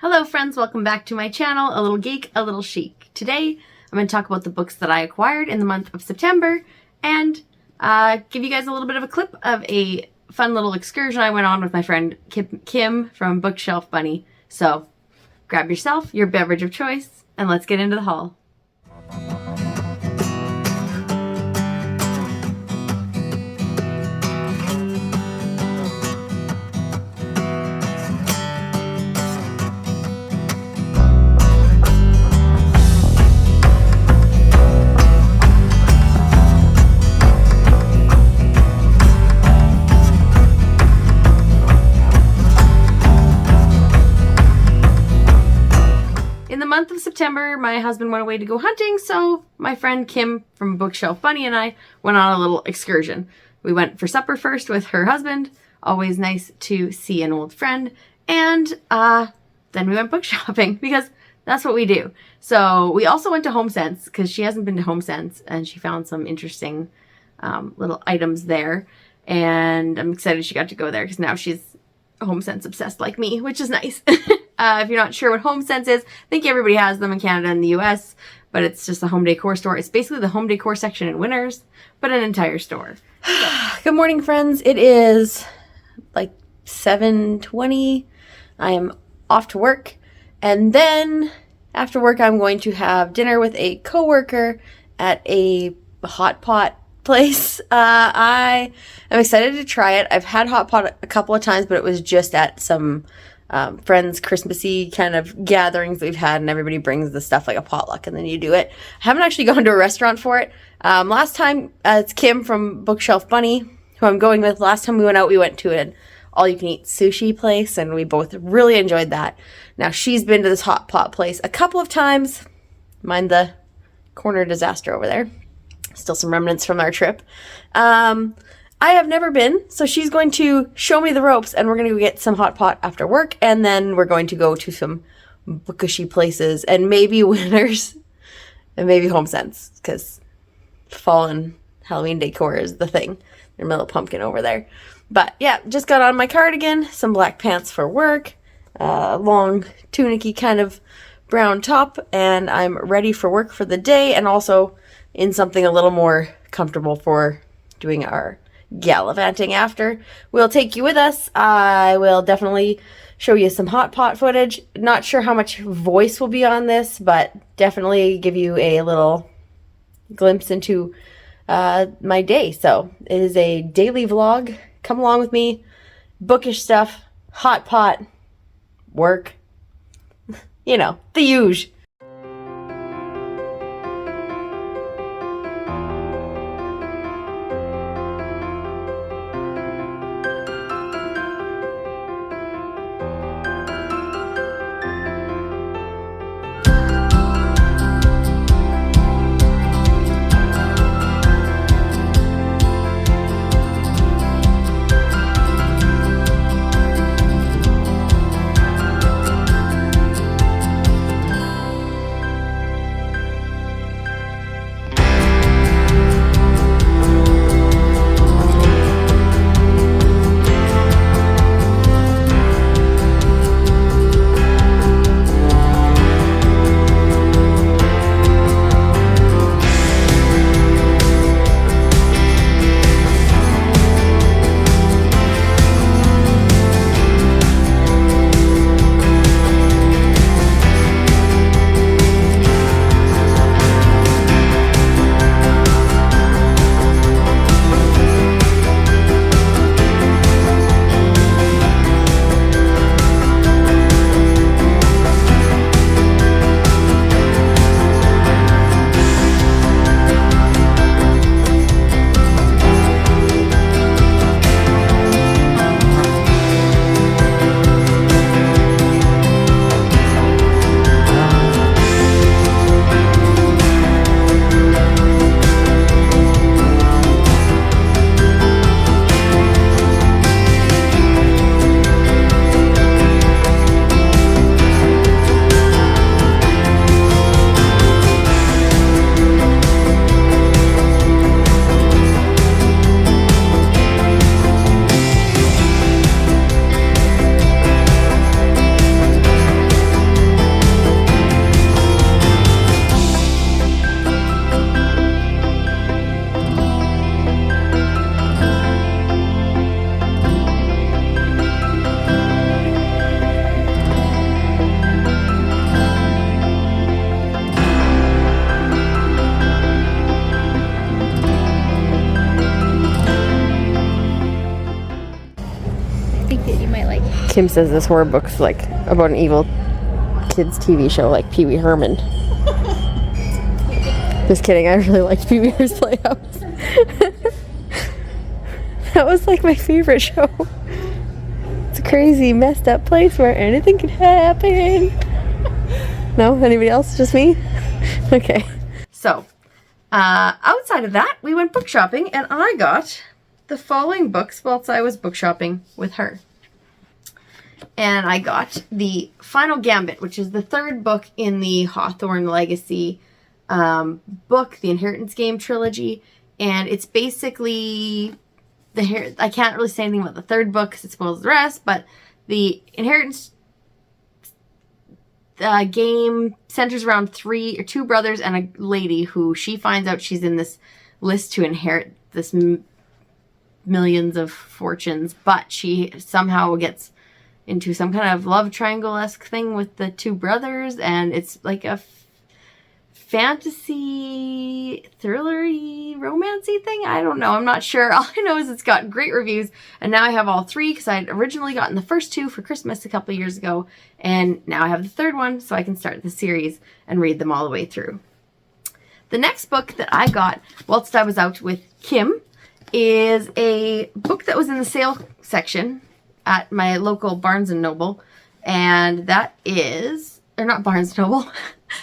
Hello friends, welcome back to my channel, A Little Geek, A Little Chic. Today, I'm going to talk about the books that I acquired in the month of September and give you guys a little bit of a clip of a fun little excursion I went on with my friend Kim from Bookshelf Bunny. So, grab yourself your beverage of choice and let's get into the haul. In the month of September, my husband went away to go hunting, so my friend Kim from Bookshelf Bunny and I went on a little excursion. We went for supper first with her husband, always nice to see an old friend, and then we went book shopping because that's what we do. So we also went to HomeSense because she hasn't been to HomeSense and she found some interesting little items there, and I'm excited she got to go there because now she's HomeSense obsessed like me, which is nice. If you're not sure what HomeSense is, I think everybody has them in Canada and the US, but it's just a home decor store. It's basically the home decor section in Winners, but an entire store. Good morning, friends. It is like 7:20. I am off to work, and then after work I'm going to have dinner with a coworker at a hot pot place. I am excited to try it. I've had hot pot a couple of times, but it was just at some friends' Christmassy kind of gatherings we've had, and everybody brings the stuff like a potluck and then you do it. I haven't actually gone to a restaurant for it. Last time, it's Kim from Bookshelf Bunny, who I'm going with. Last time we went out, we went to an all-you-can-eat sushi place, and we both really enjoyed that. Now, she's been to this hot pot place a couple of times. Mind the corner disaster over there. Still some remnants from our trip. I have never been, so she's going to show me the ropes, and we're going to go get some hot pot after work, and then we're going to go to some bookishy places, and maybe Winners, and maybe HomeSense, because fall and Halloween decor is the thing. There's my little pumpkin over there. But yeah, just got on my cardigan, some black pants for work, long tunic-y kind of brown top, and I'm ready for work for the day, and also in something a little more comfortable for doing our gallivanting after. We'll take you with us. I will definitely show you some hot pot footage. Not sure how much voice will be on this, but definitely give you a little glimpse into my day. So it is a daily vlog. Come along with me. Bookish stuff, hot pot, work, you know, the usual. Kim says this horror book's like about an evil kids TV show like Pee Wee Herman. Just kidding, I really liked Pee Wee Herman's Playhouse. That was like my favorite show. It's a crazy, messed up place where anything can happen. No? Anybody else? Just me? Okay. So, outside of that, we went book shopping and I got the following books whilst I was book shopping with her. And I got the Final Gambit, which is the third book in the Hawthorne Legacy book, the Inheritance Game trilogy. And it's basically I can't really say anything about the third book because it spoils the rest, but the Inheritance game centers around two brothers and a lady who she finds out she's in this list to inherit this millions of fortunes, but she somehow gets into some kind of love triangle-esque thing with the two brothers, and it's like a fantasy, thriller-y, romancy thing? I don't know. I'm not sure. All I know is it's got great reviews, and now I have all three because I had originally gotten the first two for Christmas a couple of years ago, and now I have the third one, so I can start the series and read them all the way through. The next book that I got whilst I was out with Kim is a book that was in the sale section at my local Barnes & Noble, and that is, or not Barnes & Noble.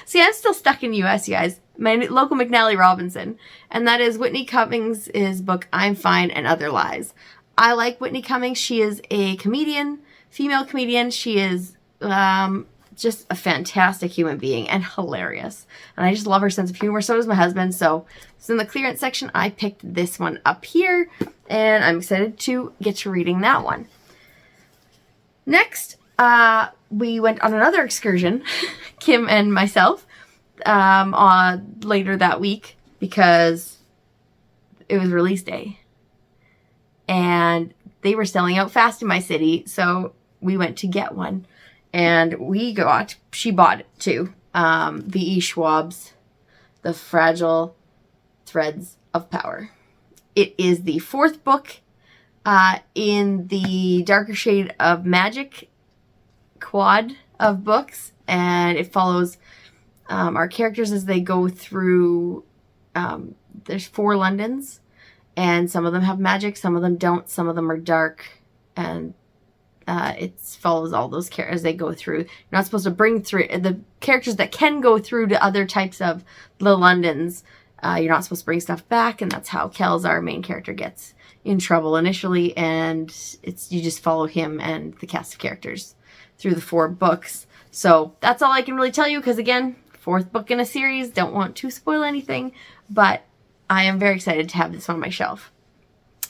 See, I'm still stuck in US, you guys. My local McNally Robinson. And that is Whitney Cummings' book, I'm Fine and Other Lies. I like Whitney Cummings. She is a comedian, female comedian. She is just a fantastic human being and hilarious. And I just love her sense of humor. So does my husband. So in the clearance section, I picked this one up here. And I'm excited to get to reading that one. Next, we went on another excursion, Kim and myself, later that week because it was release day. And they were selling out fast in my city, so we went to get one. And she bought it too, V.E. Schwab's The Fragile Threads of Power. It is the fourth book in the Darker Shade of Magic quad of books, and it follows our characters as they go through, there's 4 Londons, and some of them have magic, some of them don't, some of them are dark, and it follows all those characters as they go through. You're not supposed to bring through the characters that can go through to other types of the Londons. You're not supposed to bring stuff back, and that's how Kells, our main character, gets in trouble initially, and you just follow him and the cast of characters through the 4 books. So that's all I can really tell you because, again, 4th book in a series. Don't want to spoil anything, but I am very excited to have this on my shelf.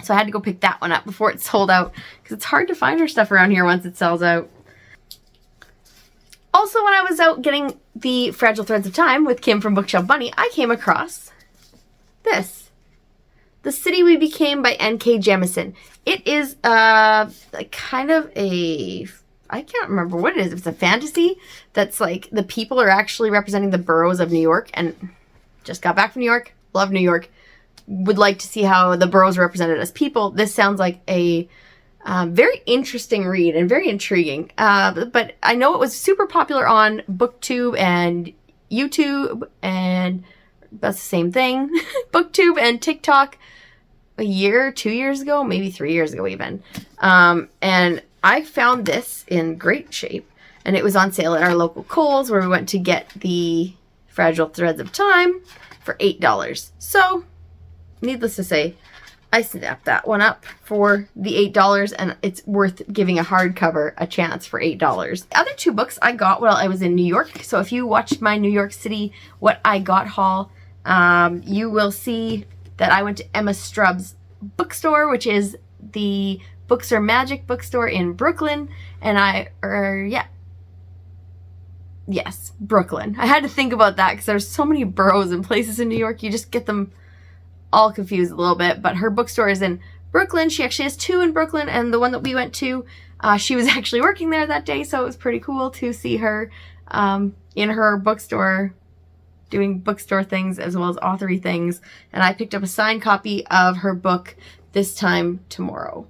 So I had to go pick that one up before it sold out because it's hard to find her stuff around here once it sells out. Also, when I was out getting the Fragile Threads of Time with Kim from Bookshelf Bunny, I came across this. The City We Became by N.K. Jemisin. It is kind of a... I can't remember what it is. It's a fantasy that's like the people are actually representing the boroughs of New York, and just got back from New York. Love New York. Would like to see how the boroughs are represented as people. This sounds like a very interesting read and very intriguing. But I know it was super popular on BookTube and YouTube, and that's the same thing. BookTube and TikTok a year, 2 years ago, maybe 3 years ago even. And I found this in great shape, and it was on sale at our local Kohl's where we went to get the Fragile Threads of Time for $8. So, needless to say, I snapped that one up for the $8, and it's worth giving a hardcover a chance for $8. The other 2 books I got while I was in New York, so if you watched my New York City What I Got haul, you will see that I went to Emma Strubb's bookstore, which is the Books Are Magic bookstore in Brooklyn, and yes, Brooklyn. I had to think about that because there's so many boroughs and places in New York, you just get them all confused a little bit, but her bookstore is in Brooklyn. She actually has 2 in Brooklyn, and the one that we went to, she was actually working there that day, so it was pretty cool to see her in her bookstore doing bookstore things as well as authory things, and I picked up a signed copy of her book, This Time Tomorrow.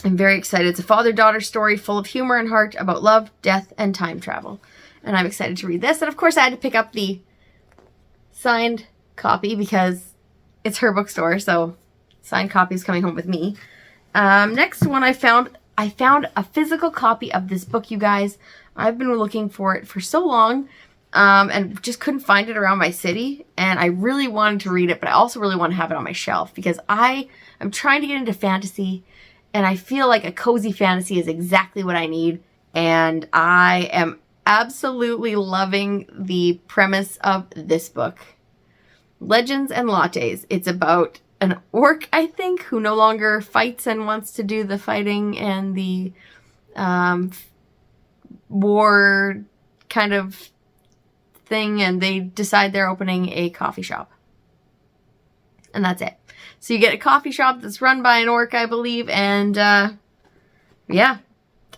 I'm very excited. It's a father-daughter story full of humor and heart about love, death, and time travel. And I'm excited to read this. And of course, I had to pick up the signed copy because it's her bookstore, so signed copy is coming home with me. Next one I found a physical copy of this book, you guys. I've been looking for it for so long, and just couldn't find it around my city. And I really wanted to read it, but I also really want to have it on my shelf because I am trying to get into fantasy, and I feel like a cozy fantasy is exactly what I need. And I am absolutely loving the premise of this book. Legends and Lattes. It's about an orc, I think, who no longer fights and wants to do the fighting and the war kind of thing, and they decide they're opening a coffee shop. And that's it. So you get a coffee shop that's run by an orc, I believe, and yeah,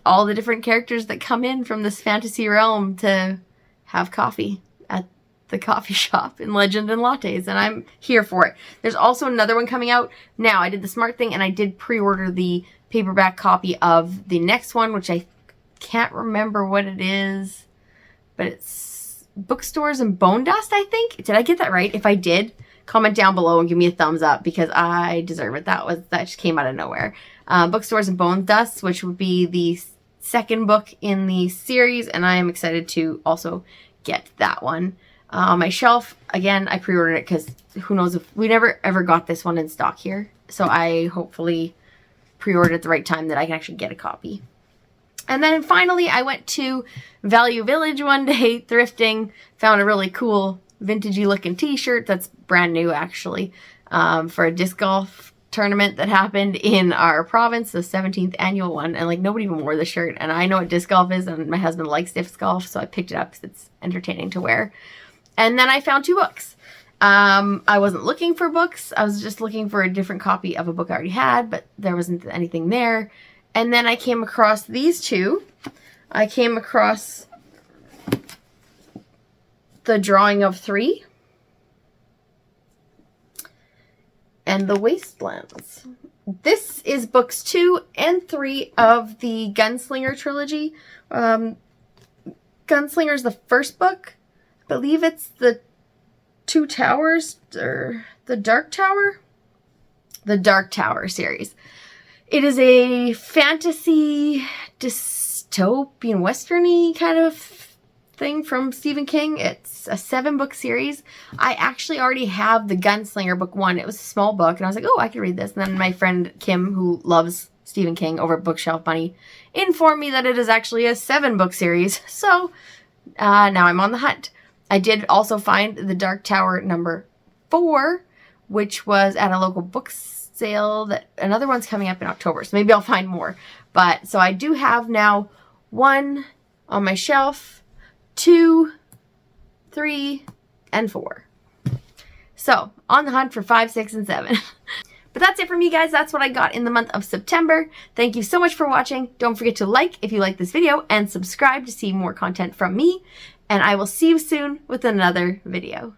all the different characters that come in from this fantasy realm to have coffee at the coffee shop in Legend and Lattes, and I'm here for it. There's also another one coming out now. I did the smart thing and I did pre-order the paperback copy of the next one, which I can't remember what it is, but it's Bookstores and Bone Dust, I think. Did I get that right? If I did, comment down below and give me a thumbs up because I deserve it. That just came out of nowhere. Bookstores and Bone Dust, which would be the second book in the series, and I am excited to also get that one. On my shelf, again, I pre-ordered it because who knows if we never ever got this one in stock here. So I hopefully pre-ordered at the right time that I can actually get a copy. And then finally, I went to Value Village one day thrifting, found a really cool vintagey looking t-shirt that's brand new actually, for a disc golf tournament that happened in our province, the 17th annual one, and like nobody even wore the shirt, and I know what disc golf is and my husband likes disc golf, so I picked it up because it's entertaining to wear. And then I found 2 books. I wasn't looking for books, I was just looking for a different copy of a book I already had, but there wasn't anything there. And then I came across these 2. I came across The Drawing of 3 and The Wastelands. This is books 2 and 3 of the Gunslinger trilogy. Gunslinger is the first book. I believe it's the Two Towers, or the Dark Tower? The Dark Tower series. It is a fantasy, dystopian, westerny kind of thing from Stephen King. It's a 7-book series. I actually already have the Gunslinger book 1. It was a small book, and I was like, oh, I could read this. And then my friend Kim, who loves Stephen King over at Bookshelf Bunny, informed me that it is actually a 7-book series. So now I'm on the hunt. I did also find the Dark Tower number 4, which was at a local book sale. That another one's coming up in October, so maybe I'll find more. But so I do have now 1 on my shelf, 2, 3, and 4. So on the hunt for 5, 6, and 7. But that's it for me, guys. That's what I got in the month of September. Thank you so much for watching. Don't forget to like if you like this video and subscribe to see more content from me. And I will see you soon with another video.